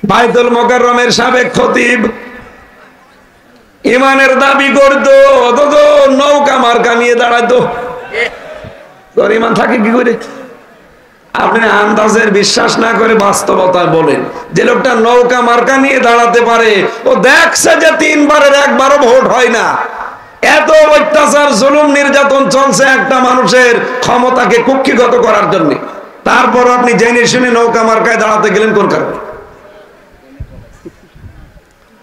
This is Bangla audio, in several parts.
বাইতুল মুকাররমের সাবেক খতিব ইমানের দাবি করতো, অথচ নৌকা মার্কা নিয়ে দাঁড়াতো। তোর ইমান থাকে কি করে? আপনি আন্দাজের বিশ্বাস না করে বাস্তবতায় বলেন, যে লোকটা নৌকা মার্কা নিয়ে দাঁড়াতে পারে, ও দেখছে যে 3 বারের 1 বারও ভোট হয় না। এত অত্যাচার, জুলুম, নির্যাতন চলছে একটা মানুষের ক্ষমতাকে কুক্ষিগত করার জন্য। তারপর আপনি জেনে শুনে নৌকা মার্কায় দাঁড়াতে গেলেন কোন কারণে?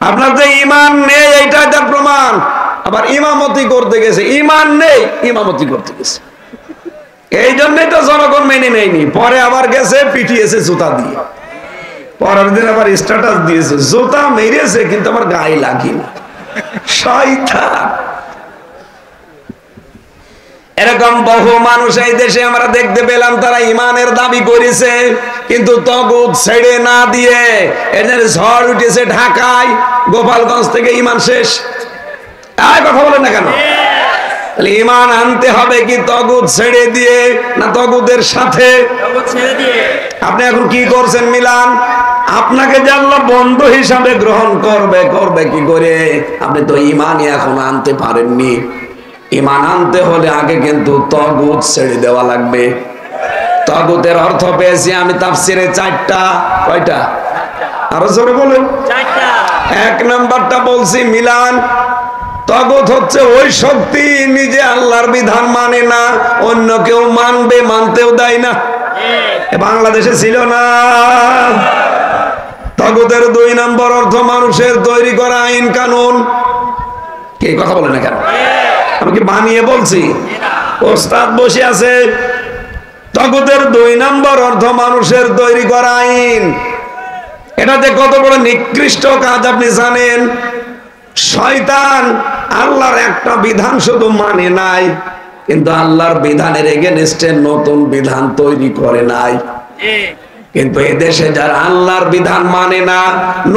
আপনার যে ইমান নেই এইটা তার প্রমাণ। আবার ইমামতি করতে গেছে, ইমান নেই ইমামতি করতে গেছে, এই জন্যই তো জনগণ মেনে নেয়নি। পরে আবার গেছে পিটিয়েছে জুতা দিয়ে, পরের দিন আবার স্ট্যাটাস দিয়েছে জুতা মেরেছে কিন্তু আমার গায়ে লাগেনি। শয়তান। এরকম বহু মানুষ এই দেশে আমরা দেখতে পেলাম, তারা ইমানের দাবি করেছে কিন্তু তাগুত ছেড়ে না দিয়ে এদের ঝড় উঠেছে ঢাকায়, গোপালগঞ্জ থেকে ইমান শেষ। আর কথা বলেন না কেন? ইমান আনতে হবে কি তাগুত ছেড়ে দিয়ে, না তাগুতের সাথে? আপনি এখন কি করছেন মিলান? আপনাকে যে আল্লাহ বন্ধু হিসাবে গ্রহণ করবে কি করে? আপনি তো ইমানই এখন আনতে পারেননি। ইমান আনতে হলে আগে কিন্তু তাগুত ছেড়ে দেওয়া লাগবে। তাগুতের অর্থ পেয়েছি আমি তাফসিরে 4টা। কয়টা? আরো জোরে বলেন। 4টা। 1 নাম্বারটা বলছি মিলান, তাগুত হচ্ছে ওই শক্তি নিজে আল্লাহর বিধান মানে না, অন্য কেউ মানবে, মানতেও দেয় না। বাংলাদেশে ছিল না। তাগুতের 2 নম্বর অর্থ মানুষের তৈরি করা আইন কানুন। কে কথা বলে না কেন? আমি কি বানিয়ে বলছি? ওস্তাদ বসে আছে। তাগুতের 2 নম্বর অর্থ মানুষের তৈরি করা আইন। এটাতে কত বড় নিকৃষ্ট কাজ আপনি জানেন? শয়তান আল্লাহর একটা বিধান শুধু মানে নাই, কিন্তু আল্লাহর বিধানের এগেনস্টে নতুন বিধান তৈরি করে নাই। কিন্তু এদেশে যারা আল্লাহর বিধান মানে না,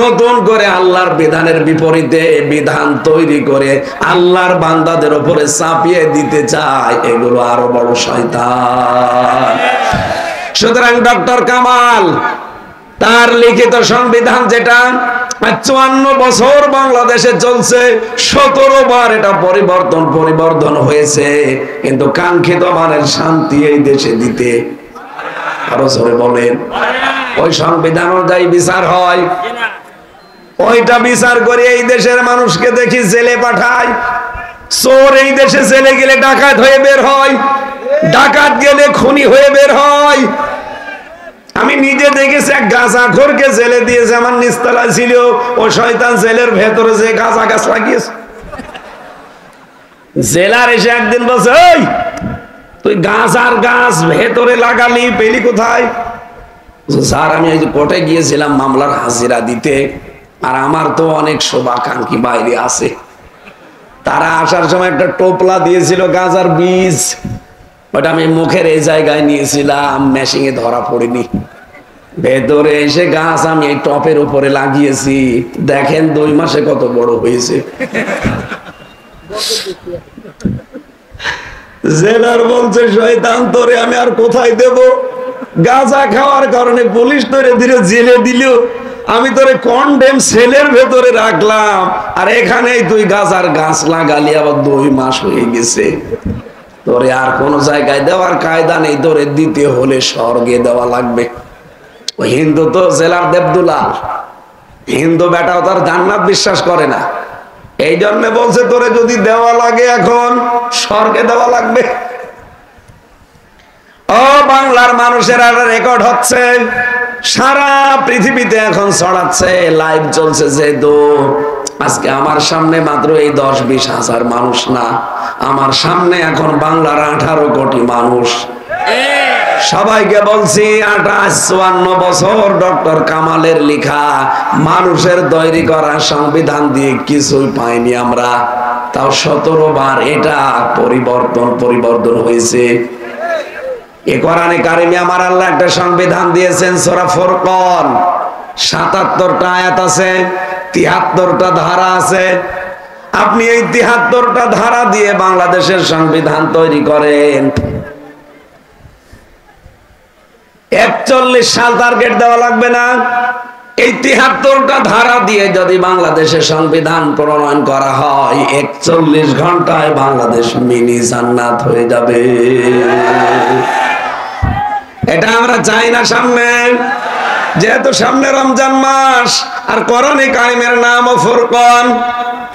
নতুন করে আল্লাহর বিধানের বিপরীতে বিধান তৈরি করে আল্লাহর বান্দাদের উপরে চাপিয়ে দিতে চায়, এগুলো আরো বড় শয়তান। সুতরাং ডক্টর কামাল তার লিখিত সংবিধান যেটা 54 বছর বাংলাদেশে চলছে, 17 বার এটা পরিবর্তন হয়েছে, কিন্তু কাঙ্ক্ষিত মানের শান্তি এই দেশে দিতে আরো জোরে বলেন, ওই সংবিধান অনুযায়ী বিচার হয়। ওইটা বিচার করে এই দেশের মানুষকে দেখি জেলে পাঠায়। চোর এই দেশে জেলে গেলে ডাকাত হয়ে বের হয়, ডাকাত গেলে খুনি হয়ে বের হয়। আমি নিজে দেখেছি এক গাঁজাখোরকে জেলে দিয়েছে, আমার নিচতলা ছিল, ও শয়তান জেলের ভেতরে যে গাঁজা গাছ লাগিয়েছে। জেলার এসে একদিন বলছে, ওই তুই গাঁজার গাছ ভেতরে লাগালি, পেলি কোথায়? স্যার আমি এই কোর্টে গিয়েছিলাম মামলার হাজিরা দিতে, আর আমার তো অনেক শুভাকাঙ্ক্ষী বাইরে আছে, তারা আসার সময় একটা টোপলা দিয়েছিল গাঁজার বীজ, ওটা আমি মুখের এই জায়গায় নিয়েছিলাম, মেশিনে ধরা পড়িনি। ভেতরে এসে গাছ আমি এই টপের উপরে লাগিয়েছি, দেখেন 2 মাসে কত বড় হয়েছে। জেলার বলছে, শয়তান তোরে আমি আর কোথায় দেব? গাঁজা খাওয়ার কারণে পুলিশ তোরে ধীরে জেলে দিল, আমি তোরে কন্ডেম সেলের ভেতরে রাখলাম, আর এখানেই তুই গাঁজার গাছ লাগালি, আবার 2 মাস হয়ে গেছে। তোরে আর কোন জায়গায় দেওয়ার কায়দা নেই, তোরে দিতে হলে স্বর্গে দেওয়া লাগবে। ওই হিন্দু তো জেলার দেবদুলাল, হিন্দু বেটাও তার জান্নাত বিশ্বাস করে না, এই জন্য বলছে তোরে যদি দেওয়া লাগে এখন স্বর্গে দেওয়া লাগবে। ও বাংলার মানুষের আর রেকর্ড হচ্ছে, সারা পৃথিবীতে এখন ছড়াচ্ছে, লাইভ চলছে। যেহেতু আজকে আমার সামনে মাত্র এই 10-20 হাজার মানুষ না, আমার সামনে এখন বাংলার 18 কোটি মানুষ। সবাইকে বলছি 58-54 বছর ডক্টর কামালের লেখা মানুষের তৈরি করা সংবিধান দিয়ে কিছুই পাইনি আমরা, তাও 17 বার এটা পরিবর্তন হয়েছে। এ কোরআনে কারিমে আমার আল্লাহ একটা সংবিধান দিয়েছেন, সূরা ফুরকান, 77টা আয়াত আছে, 73টা ধারা আছে। আপনি এই 73টা ধারা দিয়ে বাংলাদেশের সংবিধান তৈরি করেন, 41 সাল টার্গেট দেওয়া লাগবে না? এই 73টা ধারা দিয়ে যদি বাংলাদেশের সংবিধান প্রণয়ন করা হয় 41 ঘন্টায় বাংলাদেশ মিনি জান্নাত হয়ে যাবে। এটা আমরা চাই না সামনে, যেহেতু সামনে রমজান মাস আর কোরআনে কারিমের নাম ফুরকান।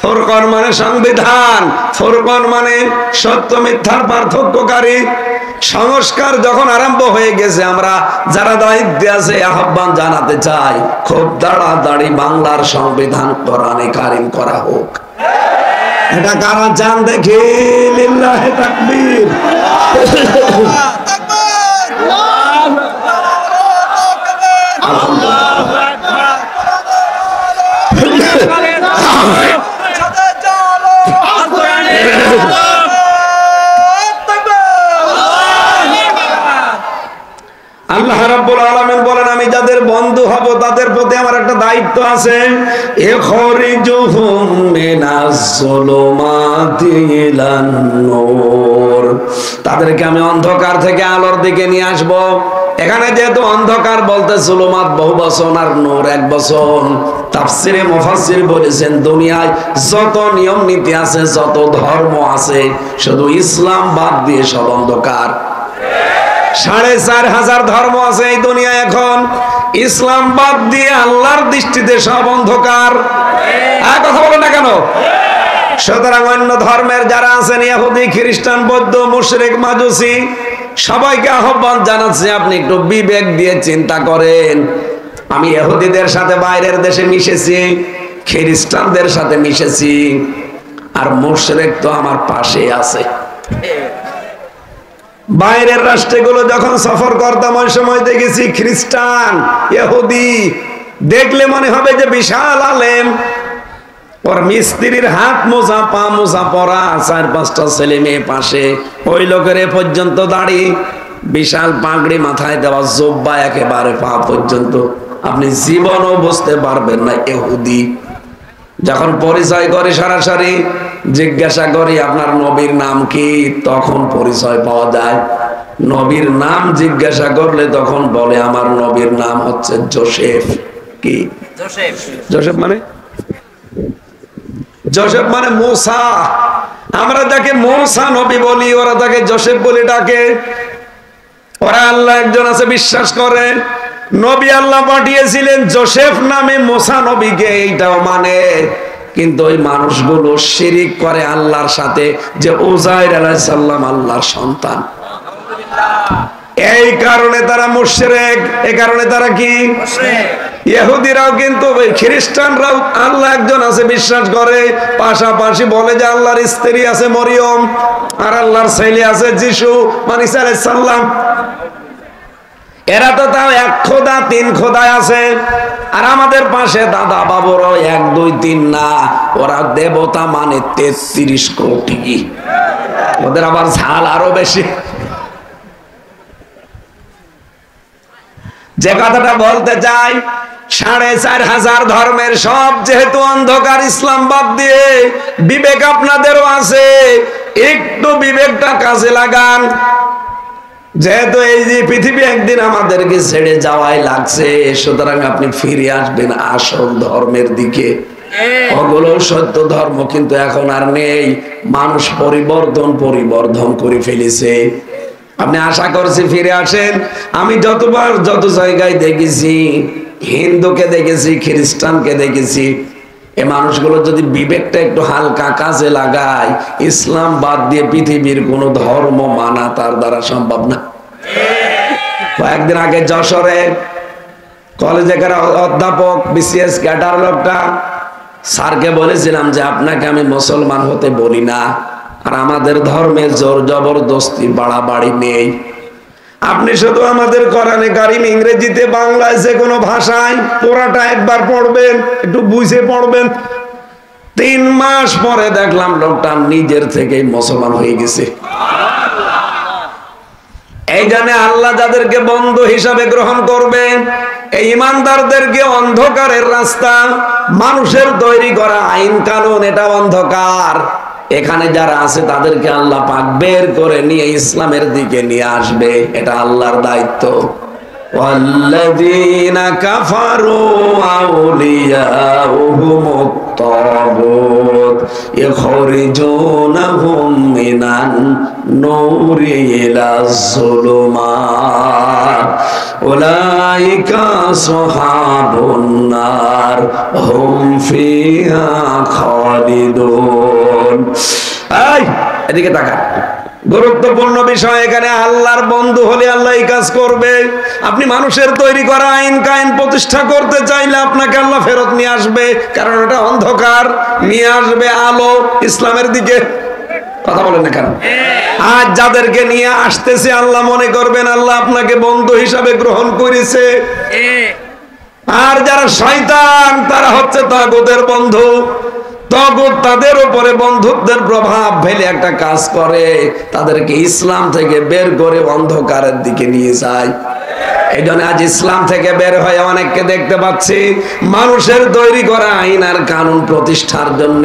ফুরকান মানে সংবিধান, ফুরকান মানে সত্য মিথ্যার পার্থক্যকারী। সংস্কার যখন আরম্ভ হয়ে গেছে, আমরা যারা দায়িত্বে আছে আহ্বান জানাতে চাই, খুব তাড়াতাড়ি বাংলার সংবিধান কোরআনে কারিম করা হোক। এটা কারা চান দেখি? লিল্লাহি তাকবীর। আল্লাহ রাব্বুল আলামিন বলেন, আমি যাদের বন্ধু হব তাদের প্রতি আমার একটা দায়িত্ব আছে। ইখরিজুহুম মিনাজ যুলুমাতি ইলান নূর, তাদেরকে আমি অন্ধকার থেকে আলোর দিকে নিয়ে আসব। এখানে যেহেতু অন্ধকার বলতে যুলুমাত বহু বচন আর নূর এক বচন, তাফসিরে মুফাসসির বলেছেন দুনিয়ায় যত নিয়ম নীতি আছে, যত ধর্ম আছে, শুধু ইসলাম বাদ দিয়ে সব অন্ধকার। 4500 ধর্ম আছে এই দুনিয়ায়, এখন ইসলাম বাদ দিয়ে আল্লাহর দৃষ্টিতে সব অন্ধকার। কথা বলো না কেন? সুতরাং অন্য ধর্মের যারা আছেন, ইহুদি, খ্রিস্টান, বৌদ্ধ, মুশরিক, মাজুসি, সবাইকে আহ্বান জানাচ্ছি, আপনি একটু বিবেক দিয়ে চিন্তা করেন। আমি ইহুদিদের সাথে বাইরের দেশে মিশেছি, খ্রিস্টানদের সাথে মিশেছি, আর মুশরিক তো আমার পাশে আছে। বাইরের রাষ্ট্রগুলো যখন সফর করতাম ওই সময় দেখেছি খ্রিস্টান, ইহুদি দেখলে মনে হবে যে বিশাল আলেম, ওর মিস্ত্রির হাত মোজা পা মোজা পরা, 4-5টা ছেলে মেয়ে পাশে, ওই লোকের এ পর্যন্ত দাড়ি, বিশাল পাগড়ি মাথায় দেওয়া, জোব্বা একেবারে পা পর্যন্ত, আপনি জীবনও বুঝতে পারবেন না ইহুদি। যখন পরিচয় করে সরাসরি জিজ্ঞাসা করি আপনার নবীর নাম কি, তখন পরিচয় পাওয়া যায়। নবীর নাম জিজ্ঞাসা করলে তখন বলে আমার নবীর নাম হচ্ছে জোসেফ। কি জোসেফ মানে? জোসেফ মানে মূসা। আমরা তাকে মূসা নবী বলি, ওরা তাকে জোসেফ বলে ডাকে। ওরা আল্লাহ একজন আছে বিশ্বাস করে, নবী আল্লাহ পাঠিয়েছিলেন জোসেফ নামে মূসা নবীকে, এইটাও মানে। কিন্তু ওই মানুষগুলো শিরিক করে আল্লাহর সাথে যে উযাইর আলাইহিস সালাম আল্লাহর সন্তান, এই কারণে তারা মুশরিক। এই কারণে তারা কি? ইহুদিরাও কিন্তু খ্রিস্টানরাও আল্লাহ একজন আছে বিশ্বাস করে, পাশাপাশি বলে যে আল্লাহর স্ত্রী আছে মরিয়ম, আর আল্লাহর ছেলে আছে যিশু মানে ঈসা আলাইহিস সালাম। এরা তো তাও 1 খোদা 3 খোদায় আছে, আর আমাদের পাশে দাদা বাবুরও 1 2 3 না, ওরা দেবতা মানে 33 কোটি, ওদের আবার ঝাল আরো বেশি। যে কথাটা বলতে চাই, 4500 ধর্মের সব যেহেতু অন্ধকার, ইসলাম বাদ দিয়ে বিবেক আপনাদেরও আছে, একটু বিবেকটা কাজে লাগান। যেহেতু এই যে পৃথিবী একদিন আমাদেরকে ছেড়ে যাওয়াই লাগছে, সুতরাং আপনি ফিরে আসবেন আসল ধর্মের দিকে। ওগুলো সত্য ধর্ম কিন্তু এখন আর নেই, মানুষ পরিবর্তন করে ফেলেছে। আপনি আশা করছি ফিরে আসেন। আমি যতবার যত জায়গায় দেখেছি, হিন্দুকে দেখেছি, খ্রিস্টানকে দেখেছি, এই মানুষগুলো যদি বিবেকটা একটু হালকা কাজে লাগায়, ইসলাম বাদ দিয়ে পৃথিবীর কোন ধর্ম মানা তার দ্বারা সম্ভব না। কয়েকদিন আগে যশোরে কলেজে অধ্যাপক বিসিএস ক্যাডার লোকটা, স্যারকে বলেছিলাম যে আপনাকে আমি মুসলমান হতে বলি না, আর আমাদের ধর্মে জোর জবরদস্তি বাড়াবাড়ি নেই, আপনি শুধু আমাদের কোরআনে কারিম ইংরেজিতে বাংলায় যে কোনো ভাষায় পুরাটা একবার পড়বেন, একটু বুঝে পড়বেন। 3 মাস পরে দেখলাম লোকটা নিজের থেকেই মুসলমান হয়ে গেছে। এই জন্য আল্লাহ যাদেরকে বন্ধু হিসাবে গ্রহণ করবে, এই ইমানদারদেরকে অন্ধকারের রাস্তা, মানুষের তৈরি করা আইন কানুন, এটা অন্ধকার। এখানে যারা আছে তাদেরকে আল্লাহ পাক বের করে নিয়ে ইসলামের দিকে নিয়ে আসবে, এটা আল্লাহর দায়িত্ব। ওয়াল্লাযীনা কাফারু আউলিয়াউহুমুত তাগুত ইখরিজুনাহুম মিনান নূরি ইলাজ যুলুমাত উলাইকা আসহাবুন নার হুম ফিহা খালিদুন। এই এদিকে তাকান, গুরুত্বপূর্ণ বিষয় এখানে। আল্লাহর বন্ধু হলে আল্লাহ এই কাজ করবে। আপনি মানুষের তৈরি করা আইন কায়েম প্রতিষ্ঠা করতে চাইলে আপনাকে আল্লাহ ফেরত নিয়ে আসবে, কারণ এটা অন্ধকার, নিয়ে আসবে আলো ইসলামের দিকে। কথা বলেন না কেন? আজ যাদেরকে নিয়ে আসতেছে আল্লাহ মনে করবেন আল্লাহ আপনাকে বন্ধু হিসাবে গ্রহণ করেছে। আর যারা শয়তান তারা হচ্ছে তাগুতের বন্ধু। তাগুত তাদের উপরে বন্ধুত্বের প্রভাব ফেলে একটা কাজ করে, তাদেরকে ইসলাম থেকে বের করে অন্ধকারের দিকে নিয়ে যায়। এই জন্য আজ ইসলাম থেকে বের হয়ে অনেককে দেখতে পাচ্ছি মানুষের তৈরি করা আইন আর কানুন প্রতিষ্ঠার জন্য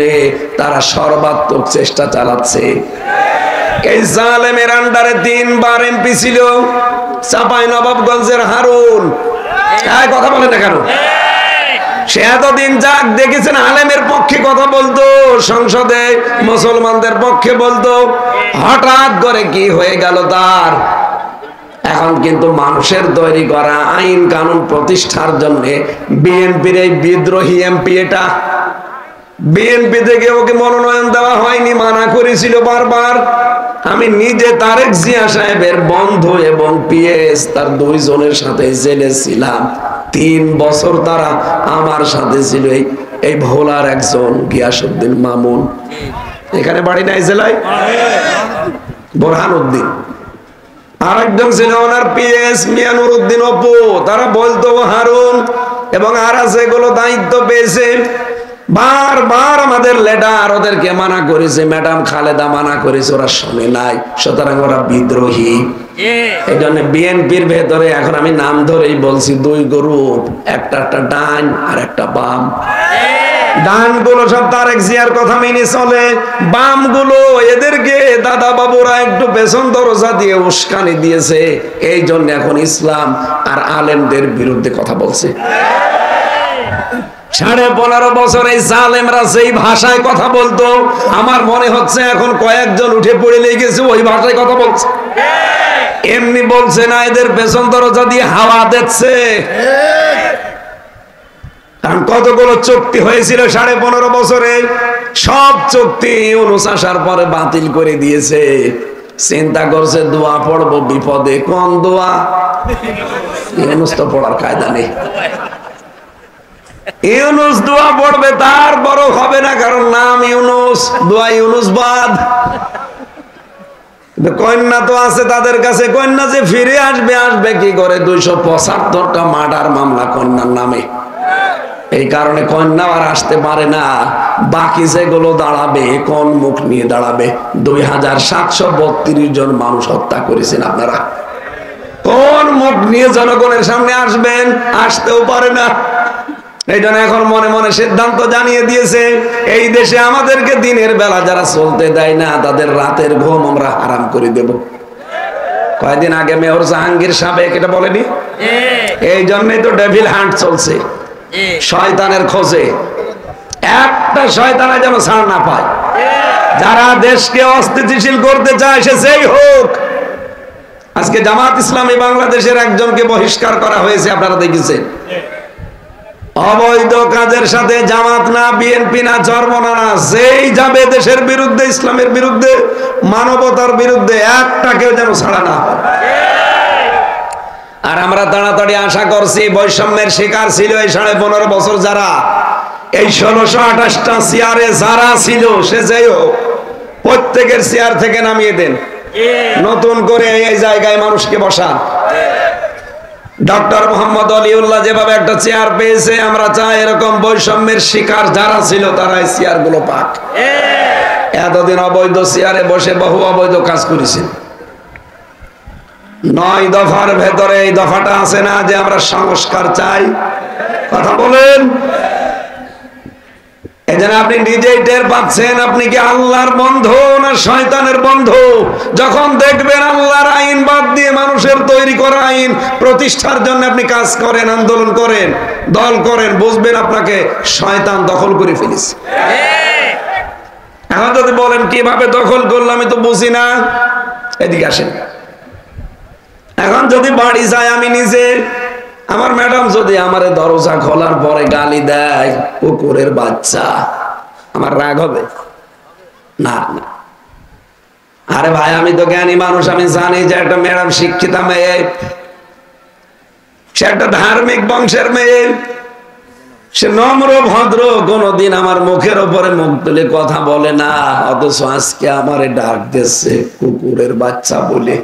তারা সর্বাত্মক চেষ্টা চালাচ্ছে। এই জালেমের আন্ডারে 3 বার এমপি ছিল চাঁপাইনবাবগঞ্জের হারুন। কথা বলেন না কেন? সে এতদিন যাক দেখেছেন আলেমের পক্ষে কথা বলতো, সংসদে মুসলমানদের পক্ষে বলতো, হঠাৎ করে কি হয়ে গেল তার? এখন কিন্তু মানুষের তৈরি করা আইন কানুন প্রতিষ্ঠার জন্য বিএনপির এই বিদ্রোহী এমপি, এটা বিএনপি থেকে ওকে মনোনয়ন দেওয়া হয়নি, মানা করেছিল বারবার। আমি নিজে তারেক জিয়া সাহেবের বন্ধু এবং পিএস তার 2 জনের সাথে জেলে ছিলাম। 3 বছর তারা আমার সাথে ছিল। এই ভোলার একজন গিয়াসউদ্দিন মামুন, এখানে বাড়ি নাই জেলায়, বোরহান উদ্দিন। আর একজন ছিল ওনার পিএস মিয়ানুর উদ্দিন অপু। তারা বলতো হারুন এবং আর যেগুলো দায়িত্ব পেয়েছে বারবার আমাদের লিডার ওদেরকে মানা করেছে, ম্যাডাম খালেদা মানা করেছে, ওরা শুনে নাই, সুতরাং ওরা বিদ্রোহী। এই জন্য বিএনপির ভেতরে এখন আমি নাম ধরেই বলছি 2 গ্রুপ, একটা ডান আর একটা বাম। ডান গুলো সব তারেক জিয়ার কথা মেনে চলে, বাম গুলো এদেরকে দাদা বাবুরা একটু পেছন দরজা দিয়ে উস্কানি দিয়েছে। এই জন্য এখন ইসলাম আর আলেমদের বিরুদ্ধে কথা বলছে। 15.5 বছর এই জালেমরা যেই ভাষায় কথা বলতো, আমার মনে হচ্ছে এখন কয়েকজন উঠে পড়ে লেগেছে ওই ভাষায় কথা বলছে। এমনি বলছে না, এদের পেছন দরজা দিয়ে হাওয়া দিচ্ছে। কারণ কতগুলো চুক্তি হয়েছিল 15.5 বছরে, সব চুক্তি ইউনূস আসার পরে বাতিল করে দিয়েছে। চিন্তা করছে দোয়া পড়বো বিপদে। কোন দোয়া? ইউনূস তো পড়ার কায়দা নেই। ইউনূস দোয়া পড়বে, তার বড় হবে না, কারণ নাম ইউনূস, দোয়া ইউনূস বাদ। কন্যা তো আছে তাদের কাছে, কন্যা যে ফিরে আসবে, আসবে কি করে? 275টা মার্ডার মামলা কন্যার নামে। এই কারণে কন্যা আর আসতে পারে না। বাকি যেগুলো দাঁড়াবে কোন মুখ নিয়ে দাঁড়াবে? 2732 জন মানুষ হত্যা করেছেন আপনারা, কোন মুখ নিয়ে জনগণের সামনে আসবেন? আসতেও পারে না। এই জন্য এখন মনে মনে সিদ্ধান্ত জানিয়ে দিয়েছে, এই দেশে আমাদেরকে দিনের বেলা যারা চলতে দেয় না তাদের রাতের ঘুম আমরা হারাম করে দেব। কয়েকদিন আগে মেয়র জাহাঙ্গীর সাবেক এটা বলেনি? এই জন্যই তো ডেভিল হান্ট চলছে, শয়তানের খোঁজে। একটা শয়তানে যেন ছাড় না পায়। যারা দেশকে অস্থিতিশীল করতে চায় সে যেই হোক। আজকে জামাত ইসলামী বাংলাদেশের একজনকে বহিষ্কার করা হয়েছে, আপনারা দেখেছেন। অবৈধ কাজের সাথে জামাত না, বিএনপি না, চরমনা না, যেই যাবে দেশের বিরুদ্ধে, ইসলামের বিরুদ্ধে, মানবতার বিরুদ্ধে, একটাকেও যেন ছাড়া না হয়। আর আমরা তাড়াতাড়ি আশা করছি, বৈষম্যের শিকার ছিল এই 15.5 বছর যারা, এই 1628টা চেয়ারে যারা ছিল, সে যাই হোক, প্রত্যেকের চেয়ার থেকে নামিয়ে দেন, নতুন করে এই জায়গায় মানুষকে বসান। ডক্টর মোহাম্মদ অলিউল্লাহ যেভাবে একটা চেয়ার পেয়েছে, আমরা চাই এরকম বৈষম্যের শিকার যারা ছিল তারা এই চেয়ার গুলো পাক। এতদিন অবৈধ চেয়ারে বসে বহু অবৈধ কাজ করেছে। 9 দফার ভেতরে এই দফাটা আছে না যে আমরা সংস্কার চাই? কথা বলেন। এই এজন্য আপনি নিজেই টের পাচ্ছেন আপনি কি আল্লাহর বন্ধু না শয়তানের বন্ধু। যখন দেখবেন আল্লাহর আইন বাদ দিয়ে মানুষের তৈরি করা আইন প্রতিষ্ঠার জন্য আপনি কাজ করেন, আন্দোলন করেন, দল করেন, বুঝবেন আপনাকে শয়তান দখল করে ফেলেছে। এখন যদি বলেন কিভাবে দখল করলাম আমি তো বুঝি না, এদিকে আসেন। এখন যদি বাড়ি যায় আমি নিজে, আমার ম্যাডাম যদি আমার দরজা খোলার পরে গালি দেয় কুকুরের বাচ্চা, আমার রাগ হবে না? আরে ভাই আমি তো জ্ঞানী মানুষ, আমি জানি যে একটা ম্যাডাম শিক্ষিতা মেয়ে, সে একটা ধার্মিক বংশের মেয়ে, সে নম্র ভদ্র, কোনদিন আমার মুখের উপরে মুখ তুলে কথা বলে না, অথচ আজকে আমারে ডাক দিচ্ছে কুকুরের বাচ্চা বলে।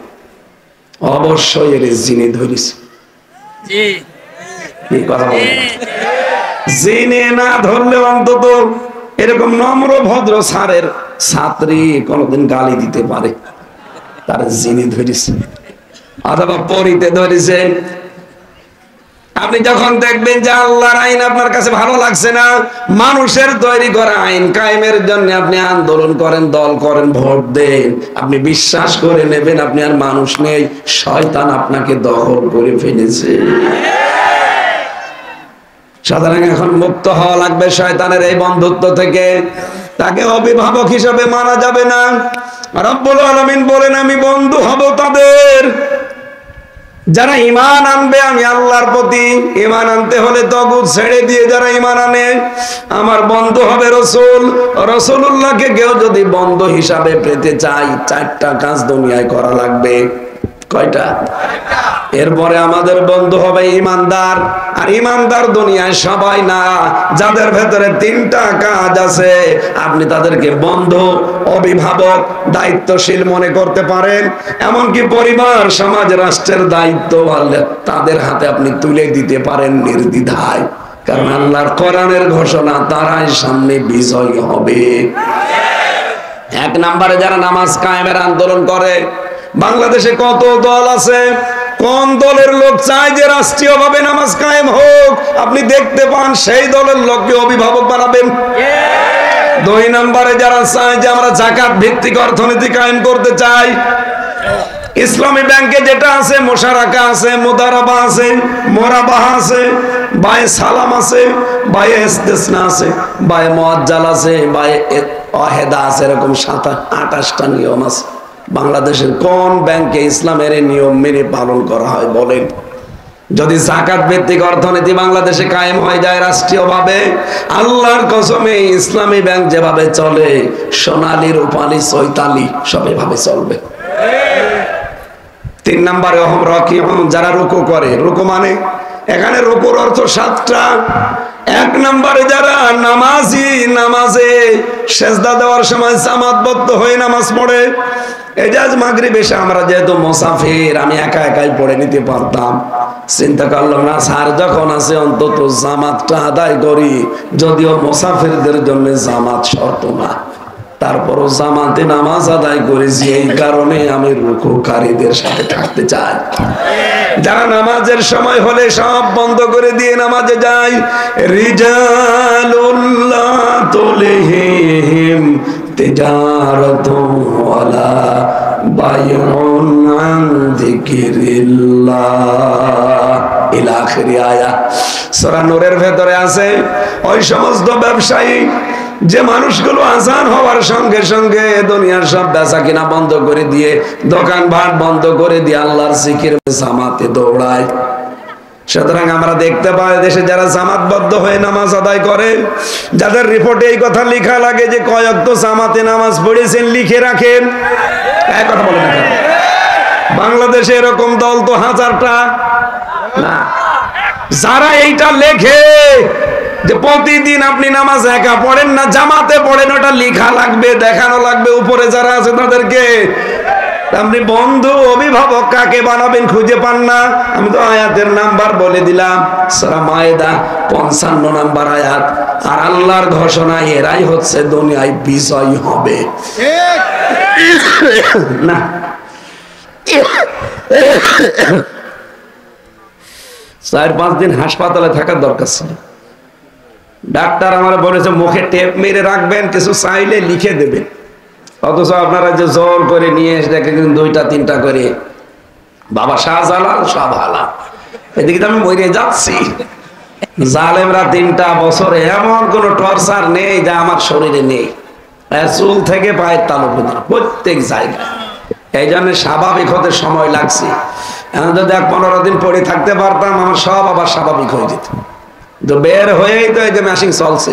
অবশ্যই এর জিনে ধরিস, জিনে না ধরলে অন্তত এরকম নম্র ভদ্র স্যারের ছাত্রী কোনদিন গালি দিতে পারে, তার জিনে ধরিছে অথবা পরিতে ধরেছে। আপনি যখন দেখবেন যে আল্লাহর আইন আপনার কাছে ভালো লাগছে না, মানুষের তৈরি করা আইন কায়েমের জন্য আপনি আন্দোলন করেন, দল করেন, ভোট দেন, আপনি বিশ্বাস করে নেবেন আপনি আর মানুষ নেই, শয়তান আপনাকে দখল করে ফেলেছে। সুতরাং এখন মুক্ত হওয়া লাগবে শয়তানের এই বন্ধুত্ব থেকে, তাকে অভিভাবক হিসেবে মানা যাবে না। রব্বুল আলামিন বলেন আমি বন্ধু হব তাদের যারা ঈমান আনবে আমি আল্লাহর প্রতি। ঈমান আনতে হলে তাগুত ছেড়ে দিয়ে যারা ঈমান আনে, আমার বন্ধু হবে রাসূল। রাসূলুল্লাহকে কেউ যদি বন্ধু হিসাবে পেতে চাই, চারটা কাজ দুনিয়ায় করা লাগবে। কয়টা? এরপরে আমাদের বন্ধু হবে ঈমানদার। আর ঈমানদার দুনিয়ায় সবাই না, যাদের ভেতরে তিনটা কাজ আছে আপনি তাদেরকে বন্ধু, অভিভাবক, দায়িত্বশীল মনে করতে পারেন। এমনকি পরিবার, সমাজ, রাষ্ট্রের দায়িত্ব তাদের হাতে আপনি তুলে দিতে পারেন নির্দ্বিধায়, কারণ আল্লাহর কোরআনের ঘোষণা তারাই সামনে বিজয় হবে। এক নম্বরে যারা নামাজ কায়েমের আন্দোলন করে। বাংলাদেশে কত দল আছে, কোন দলের লোক চায় যে রাষ্ট্রীয়ভাবে নামাজ কায়েম হোক, আপনি দেখতে পান সেই দলের লোককে অভিভাবক বানাবেন। দুই নম্বরে যারা চায় যে আমরা যাকাত ভিত্তিক অর্থনীতি কায়েম করতে চাই, ইসলামী ব্যাংকে যেটা আছে মোশারাকা আছে, মুদারাবা আছে, মোরাবাহা আছে, বায়ে সালাম আছে, বায়ে ইস্তেসনা আছে, বায়ে মুআজ্জাল আছে, বায়ে ওয়াহেদা আছে, এরকম 28টা নিয়ম আছে। বাংলাদেশের কোন ব্যাংকে ইসলামের নিয়ম মেনে পালন করা হয় বলেন? যদি যাকাত ভিত্তিক অর্থনীতি বাংলাদেশে কায়েম হয়ে যায় রাষ্ট্রীয়ভাবে, আল্লাহর কসমে ইসলামী ব্যাংক যেভাবে চলে, সোনালী, রূপালী, চৈতালি সব এভাবে চলবে। তিন নম্বরে অহম রাকিউন, যারা রুকু করে। রুকু মানে এখানে রুকুর অর্থ 7টা। এক নম্বরে যারা নামাজি, নামাজে সেজদা দেওয়ার সময় জামাতবদ্ধ হয়ে নামাজ পড়ে। এজাজ মাগরিব এসে আমরা যেহেতু মুসাফির, আমি একা একাই পড়ে নিতে পারতাম, চিন্তা করলাম না স্যার যখন আছে অন্তত জামাতটা আদায় করি, যদিও মুসাফিরদের জন্য জামাত শর্ত না, তারপরও জামাতে নামাজ আদায় করেছি। এই কারণে আমি রুকুকারীদের সাথে থাকতে চাই। যারা নামাজের সময় হলে সব বন্ধ করে দিয়ে নামাজে যায়। রিজালুল্লাহ তুলহিহিম তিজারাতুন ওয়ালা বাইউন আন যিকরিল্লাহ ইলা আখির আয়া। সূরা নূরের ভেতরে আছে ওই সমস্ত ব্যবসায়ী যে মানুষগুলো আজান হওয়ার সঙ্গে সঙ্গে দুনিয়ার সব বেচা কিনা বন্ধ করে দিয়ে, দোকান ভাট বন্ধ করে দিয়ে আল্লাহর জিকির জামাতে দৌড়ায়। সুতরাং আমরা দেখতে পাই দেশে যারা জামাতবদ্ধ হয়ে নামাজ আদায় করে, যাদের রিপোর্টে এই কথা লেখা লাগে যে কয়েক তো জামাতে নামাজ পড়েছেন, লিখে রাখেন। এক কথা বলে না, বাংলাদেশে এরকম দল তো হাজারটা না। যারা এইটা লেখে যে প্রতিদিন আপনি নামাজ একা পড়েন না, জামাতে পড়েন, ওটা লেখা লাগবে, দেখানো লাগবে উপরে যারা আছে তাদেরকে। আপনি বন্ধু, অভিভাবক কাকে বানাবেন খুঁজে পান না। আমি তো আয়াতের নাম্বার বলে দিলাম, সূরা মায়েদা 55 নাম্বার আয়াত। আর আল্লাহর ঘোষণা এরাই হচ্ছে দুনিয়ায় বিজয় হবে। না 4-5 দিন হাসপাতালে থাকার দরকার ছিল, ডাক্তার আমার বলেছে মুখে টেপ মেরে রাখবেন, কিছু চাইলে লিখে দেবেন। অথচ আপনারা যে জোর করে নিয়ে এসে দেখেন 2টা 3টা করে বাবা শাহজালাল সব হালাল, এদিকে তো আমি মরে যাচ্ছি। জালেমরা 3টা বছরে এমন কোন টর্চার নেই যা আমার শরীরে নেই, চুল থেকে পায়ের তালু পর্যন্ত প্রত্যেক জায়গায়। এই জন্য স্বাভাবিক হতে সময় লাগছে। এখন যদি 15 দিন পরে থাকতে পারতাম আমার সব আবার স্বাভাবিক হয়ে যেত। তো বের হয়েই তো এই যে মেশিন চলছে।